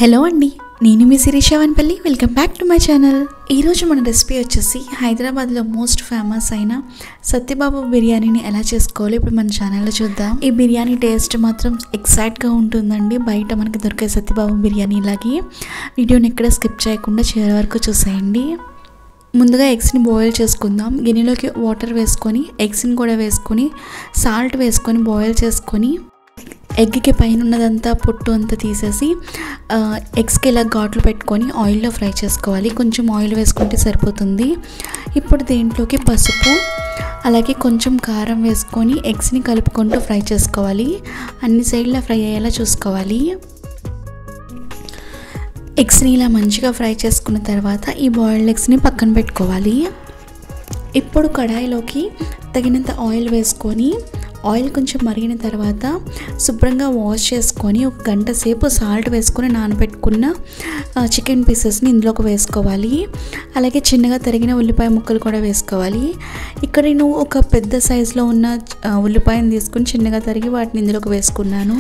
Hello అండి, నేను మీ Sirisha Vanpalli. Welcome back to my channel. ఈరోజు మన రెసిపీ వచ్చేసి హైదరాబాద్లో మోస్ట్ ఫేమస్ అయిన సత్యబాబు బిర్యానీని ఎలా చేసుకోవాలో ఇప్పుడు మన ఛానల్లో చూద్దాం. ఈ బిర్యానీ టేస్ట్ మాత్రం ఎక్సైట్గా ఉంటుందండి. బయట మనకి దొరికే సత్యబాబు బిర్యానీ లాగే. వీడియోని ఎక్కడ స్కిప్ చేయకుండా చివరి వరకు చూసేయండి. ముందుగా ఎగ్స్ని బాయిల్ చేసుకుందాం. గిన్నెలోకి వాటర్ వేసుకొని ఎగ్స్ని కూడా వేసుకొని సాల్ట్ వేసుకొని బాయిల్ చేసుకొని ఎగ్కి పైన ఉన్నదంతా పొట్టు అంతా తీసేసి ఎగ్స్కి ఇలా ఘాట్లు పెట్టుకొని ఆయిల్లో ఫ్రై చేసుకోవాలి. కొంచెం ఆయిల్ వేసుకుంటే సరిపోతుంది. ఇప్పుడు దీంట్లోకి పసుపు అలాగే కొంచెం కారం వేసుకొని ఎగ్స్ని కలుపుకుంటూ ఫ్రై చేసుకోవాలి. అన్ని సైడ్లా ఫ్రై అయ్యేలా చూసుకోవాలి. ఎగ్స్ని ఇలా మంచిగా ఫ్రై చేసుకున్న తర్వాత ఈ బాయిల్డ్ ఎగ్స్ని పక్కన పెట్టుకోవాలి. ఇప్పుడు కడాయిలోకి తగినంత ఆయిల్ వేసుకొని ఆయిల్ కొంచెం మరిగిన తర్వాత శుభ్రంగా వాష్ చేసుకొని ఒక గంట సేపు సాల్ట్ వేసుకొని నానబెట్టుకున్న చికెన్ పీసెస్ని ఇందులోకి వేసుకోవాలి. అలాగే చిన్నగా తరిగిన ఉల్లిపాయ ముక్కలు కూడా వేసుకోవాలి. ఇక్కడ నేను ఒక పెద్ద సైజులో ఉన్న ఉల్లిపాయను తీసుకుని చిన్నగా తరిగి వాటిని ఇందులోకి వేసుకున్నాను.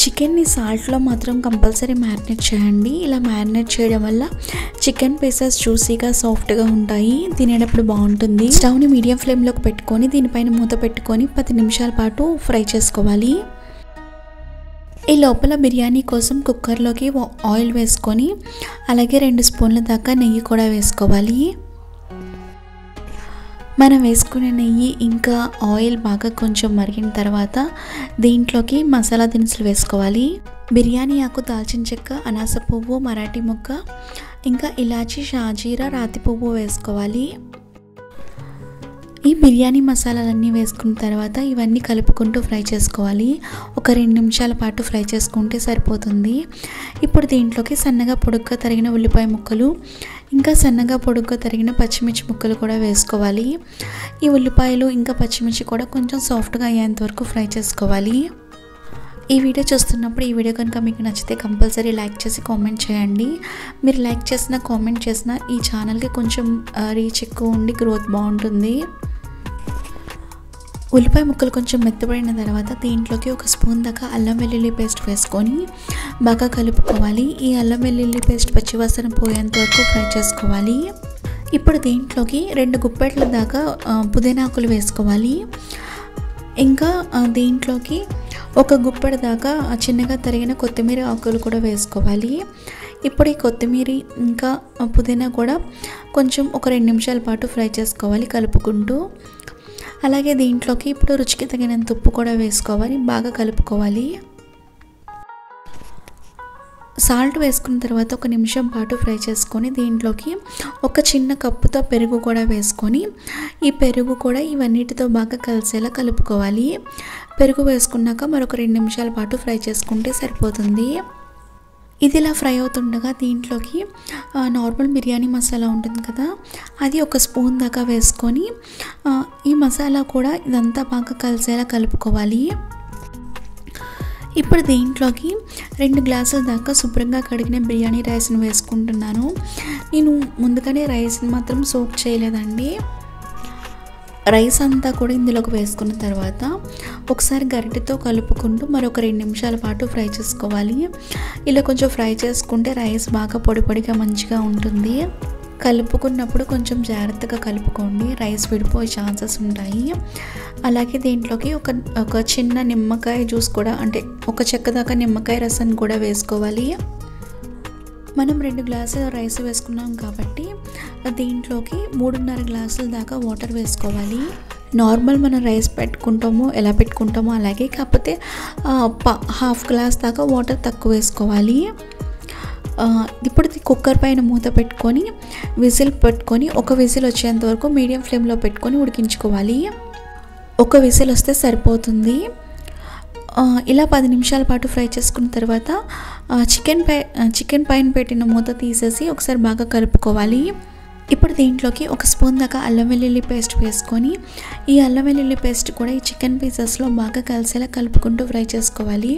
చికెన్ని సాల్ట్లో మాత్రం కంపల్సరీ మ్యారినేట్ చేయండి. ఇలా మ్యారినేట్ చేయడం వల్ల చికెన్ పీసెస్ జ్యూసీగా సాఫ్ట్గా ఉంటాయి, తినేటప్పుడు బాగుంటుంది. స్టవ్ని మీడియం ఫ్లేమ్లోకి పెట్టుకొని దీనిపైన మూత పెట్టుకొని 10 నిమిషాల పాటు ఫ్రై చేసుకోవాలి. ఈ లోపల బిర్యానీ కోసం కుక్కర్లోకి ఆయిల్ వేసుకొని అలాగే 2 స్పూన్ల దాకా నెయ్యి కూడా వేసుకోవాలి. మనం వేసుకునే నెయ్యి ఇంకా ఆయిల్ బాగా కొంచెం మరిగిన తర్వాత దీంట్లోకి మసాలా దినుసులు వేసుకోవాలి. బిర్యానీ ఆకు, దాల్చిన చెక్క, అనాస పువ్వు, మరాఠీ మొగ్గ, ఇంకా ఇలాచీ, షాజీరా, రాతి పువ్వు వేసుకోవాలి. ఈ బిర్యానీ మసాలాలన్నీ వేసుకున్న తర్వాత ఇవన్నీ కలుపుకుంటూ ఫ్రై చేసుకోవాలి. ఒక 2 నిమిషాల పాటు ఫ్రై చేసుకుంటే సరిపోతుంది. ఇప్పుడు దీంట్లోకి సన్నగా పొడుగ్గా తరిగిన ఉల్లిపాయ ముక్కలు ఇంకా సన్నగా పొడుగ్గా తరిగిన పచ్చిమిర్చి ముక్కలు కూడా వేసుకోవాలి. ఈ ఉల్లిపాయలు ఇంకా పచ్చిమిర్చి కూడా కొంచెం సాఫ్ట్గా అయ్యేంత వరకు ఫ్రై చేసుకోవాలి. ఈ వీడియో చూస్తున్నప్పుడు ఈ వీడియో కనుక మీకు నచ్చితే కంపల్సరీ లైక్ చేసి కామెంట్ చేయండి. మీరు లైక్ చేసిన కామెంట్ చేసిన ఈ ఛానల్కి కొంచెం రీచ్ ఎక్కువ ఉండి గ్రోత్ బాగుంటుంది. ఉల్లిపాయ ముక్కలు కొంచెం మెత్తబడిన తర్వాత దీంట్లోకి 1 స్పూన్ దాకా అల్లం వెల్లుల్లి పేస్ట్ వేసుకొని బాగా కలుపుకోవాలి. ఈ అల్లం వెల్లుల్లి పేస్ట్ పచ్చివాసన పోయేంత వరకు ఫ్రై చేసుకోవాలి. ఇప్పుడు దీంట్లోకి 2 గుప్పెట్ల దాకా పుదీనాకులు వేసుకోవాలి. ఇంకా దీంట్లోకి 1 గుప్పెడు దాకా చిన్నగా తరిగిన కొత్తిమీర ఆకులు కూడా వేసుకోవాలి. ఇప్పుడు ఈ కొత్తిమీర ఇంకా పుదీనా కూడా కొంచెం ఒక 2 నిమిషాల పాటు ఫ్రై చేసుకోవాలి కలుపుకుంటూ. అలాగే దీంట్లోకి ఇప్పుడు రుచికి తగినంత ఉప్పు కూడా వేసుకోవాలి. బాగా కలుపుకోవాలి. సాల్ట్ వేసుకున్న తర్వాత 1 నిమిషం పాటు ఫ్రై చేసుకొని దీంట్లోకి ఒక చిన్న కప్పుతో పెరుగు కూడా వేసుకొని ఈ పెరుగు కూడా ఇవన్నిటితో బాగా కలిసేలా కలుపుకోవాలి. పెరుగు వేసుకున్నాక మరొక 2 నిమిషాల పాటు ఫ్రై చేసుకుంటే సరిపోతుంది. ఇది ఇలా ఫ్రై అవుతుండగా దీంట్లోకి నార్మల్ బిర్యానీ మసాలా ఉంటుంది కదా, అది 1 స్పూన్ దాకా వేసుకొని ఈ మసాలా కూడా ఇదంతా బాగా కలిసేలా కలుపుకోవాలి. ఇప్పుడు దీంట్లోకి 2 గ్లాసుల దాకా శుభ్రంగా కడిగిన బిర్యానీ రైస్ని వేసుకుంటున్నాను. నేను ముందుగానే రైస్ని మాత్రం సోక్ చేయలేదండి. రైస్ అంతా కూడా ఇందులోకి వేసుకున్న తర్వాత ఒకసారి గరిటెతో కలుపుకుంటూ మరొక 2 నిమిషాల పాటు ఫ్రై చేసుకోవాలి. ఇలా కొంచెం ఫ్రై చేసుకుంటే రైస్ బాగా పొడి పొడిగా మంచిగా ఉంటుంది. కలుపుకున్నప్పుడు కొంచెం జాగ్రత్తగా కలుపుకోండి, రైస్ విడిపోయే ఛాన్సెస్ ఉంటాయి. అలాగే దీంట్లోకి ఒక చిన్న నిమ్మకాయ జ్యూస్ కూడా, అంటే 1 చెక్క దాకా నిమ్మకాయ రసం కూడా వేసుకోవాలి. మనం 2 గ్లాసుల రైస్ వేసుకున్నాం కాబట్టి దీంట్లోకి 3.5 గ్లాసుల దాకా వాటర్ వేసుకోవాలి. నార్మల్ మనం రైస్ పెట్టుకుంటామో ఎలా పెట్టుకుంటామో అలాగే, కాకపోతే ½ గ్లాస్ దాకా వాటర్ తక్కువ వేసుకోవాలి. ఇప్పుడు కుక్కర్ పైన మూత పెట్టుకొని విజిల్ పెట్టుకొని 1 విజిల్ వచ్చేంత వరకు మీడియం ఫ్లేమ్లో పెట్టుకొని ఉడికించుకోవాలి. 1 విజిల్ వస్తే సరిపోతుంది. ఇలా 10 నిమిషాల పాటు ఫ్రై చేసుకున్న తర్వాత చికెన్ పైన పెట్టిన మూత తీసేసి ఒకసారి బాగా కలుపుకోవాలి. ఇప్పుడు దీంట్లోకి 1 స్పూన్ దాకా అల్లం వెల్లుల్లి పేస్ట్ వేసుకొని ఈ అల్లం వెల్లుల్లి పేస్ట్ కూడా ఈ చికెన్ పీసెస్లో బాగా కలిసేలా కలుపుకుంటూ ఫ్రై చేసుకోవాలి.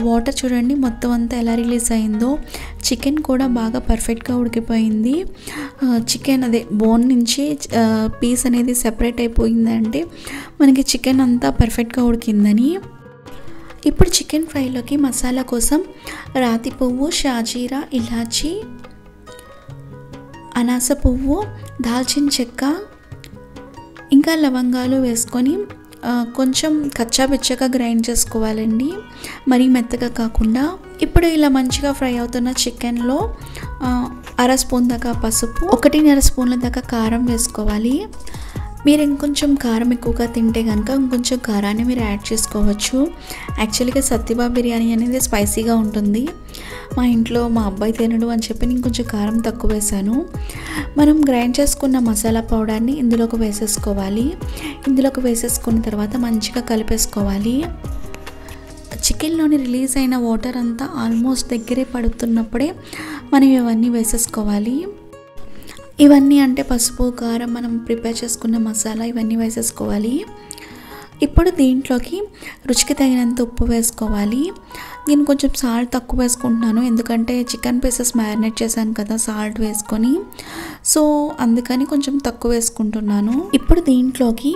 వాటర్ చూడండి మొత్తం అంతా ఎలా రిలీజ్ అయిందో. చికెన్ కూడా బాగా పర్ఫెక్ట్గా ఉడికిపోయింది. చికెన్ అదే బోన్ నుంచి పీస్ అనేది సెపరేట్ అయిపోయిందంటే మనకి చికెన్ అంతా పర్ఫెక్ట్గా ఉడికిందని. ఇప్పుడు చికెన్ ఫ్రైలోకి మసాలా కోసం రాతి పువ్వు, షాజీరా, ఇలాచీ, అనాస పువ్వు, దాల్చిన చెక్క ఇంకా లవంగాలు వేసుకొని కొంచెం కచ్చాపిచ్చగా గ్రైండ్ చేసుకోవాలండి, మరీ మెత్తగా కాకుండా. ఇప్పుడు ఇలా మంచిగా ఫ్రై అవుతున్న చికెన్లో 1/2 స్పూన్ దాకా పసుపు, 1.5 స్పూన్ల దాకా కారం వేసుకోవాలి. మీరు ఇంకొంచెం కారం ఎక్కువగా తింటే కనుక ఇంకొంచెం కారాన్ని మీరు యాడ్ చేసుకోవచ్చు. యాక్చువల్గా సత్యబాబు బిర్యానీ అనేది స్పైసీగా ఉంటుంది. మా ఇంట్లో మా అబ్బాయి తినడు అని చెప్పి నేను కొంచెం కారం తక్కువ వేసాను. మనం గ్రైండ్ చేసుకున్న మసాలా పౌడర్ని ఇందులోకి వేసేసుకోవాలి. ఇందులోకి వేసేసుకున్న తర్వాత మంచిగా కలిపేసుకోవాలి. చికెన్లోని రిలీజ్ అయిన వాటర్ అంతా ఆల్మోస్ట్ దగ్గరే పడుతున్నప్పుడే మనం ఇవన్నీ వేసేసుకోవాలి. ఇవన్నీ అంటే పసుపు, కారం, మనం ప్రిపేర్ చేసుకున్న మసాలా ఇవన్నీ వేసేసుకోవాలి. ఇప్పుడు దీంట్లోకి రుచికి తగినంత ఉప్పు వేసుకోవాలి. నేను కొంచెం సాల్ట్ తక్కువ వేసుకుంటున్నాను, ఎందుకంటే చికెన్ పీసెస్ మ్యారినేట్ చేశాను కదా సాల్ట్ వేసుకొని, సో అందుకని కొంచెం తక్కువ వేసుకుంటున్నాను. ఇప్పుడు దీంట్లోకి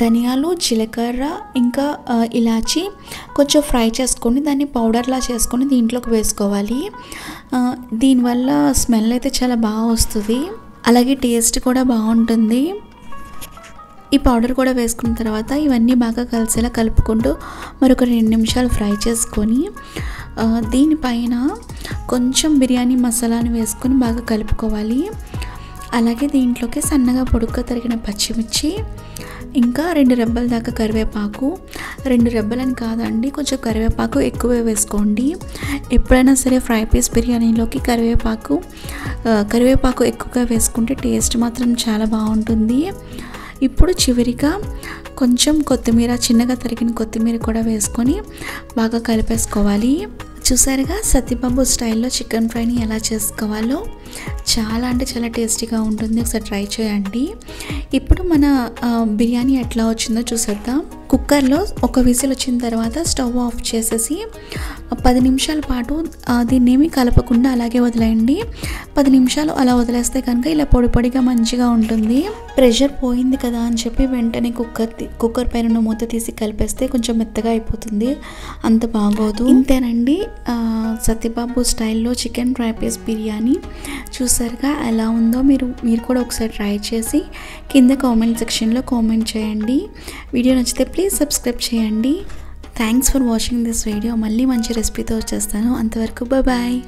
ధనియాలు, జీలకర్ర ఇంకా ఇలాచి కొంచెం ఫ్రై చేసుకొని దాన్ని పౌడర్లా చేసుకొని దీంట్లోకి వేసుకోవాలి. దీనివల్ల స్మెల్ అయితే చాలా బాగా వస్తుంది, అలాగే టేస్ట్ కూడా బాగుంటుంది. ఈ పౌడర్ కూడా వేసుకున్న తర్వాత ఇవన్నీ బాగా కలిసేలా కలుపుకుంటూ మరొక 2 నిమిషాలు ఫ్రై చేసుకొని దీనిపైన కొంచెం బిర్యానీ మసాలాని వేసుకొని బాగా కలుపుకోవాలి. అలాగే దీంట్లోకి సన్నగా పొడుగ్గా తరిగిన పచ్చిమిర్చి, ఇంకా 2 రెబ్బల దాకా కరివేపాకు. 2 రెబ్బలని కాదండి, కొంచెం కరివేపాకు ఎక్కువే వేసుకోండి. ఎప్పుడైనా సరే ఫ్రై పీస్ బిర్యానీలోకి కరివేపాకు ఎక్కువగా వేసుకుంటే టేస్ట్ మాత్రం చాలా బాగుంటుంది. ఇప్పుడు చివరిగా కొంచెం కొత్తిమీర, చిన్నగా తరిగిన కొత్తిమీర కూడా వేసుకొని బాగా కలిపేసుకోవాలి. చూసారుగా సత్యబాబు స్టైల్లో చికెన్ ఫ్రైని ఎలా చేసుకోవాలో. చాలా అంటే చాలా టేస్టీగా ఉంటుంది, ఒకసారి ట్రై చేయండి. ఇప్పుడు మన బిర్యానీ ఎట్లా వచ్చిందో చూసేద్దాం. కుక్కర్లో ఒక విజిల్ వచ్చిన తర్వాత స్టవ్ ఆఫ్ చేసేసి 10 నిమిషాల పాటు దీన్నేమి కలపకుండా అలాగే వదిలేయండి. 10 నిమిషాలు అలా వదిలేస్తే కనుక ఇలా పొడి పొడిగా మంచిగా ఉంటుంది. ప్రెషర్ పోయింది కదా అని చెప్పి వెంటనే కుక్కర్ పైన మూత తీసి కలిపేస్తే కొంచెం మెత్తగా అయిపోతుంది, అంత బాగోదు. ఇంతేనండి సత్యబాబు స్టైల్లో చికెన్ ఫ్రై పీస్ బిర్యానీ. చూసారుగా ఎలా ఉందో, మీరు కూడా ఒకసారి ట్రై చేసి కింద కామెంట్ సెక్షన్లో కామెంట్ చేయండి. వీడియో నచ్చితే ప్లీజ్ సబ్స్క్రైబ్ చేయండి. Thanks for watching this video. మళ్ళీ మంచి రెసిపీతో వచ్చేస్తాను. అంతవరకు బాయ్.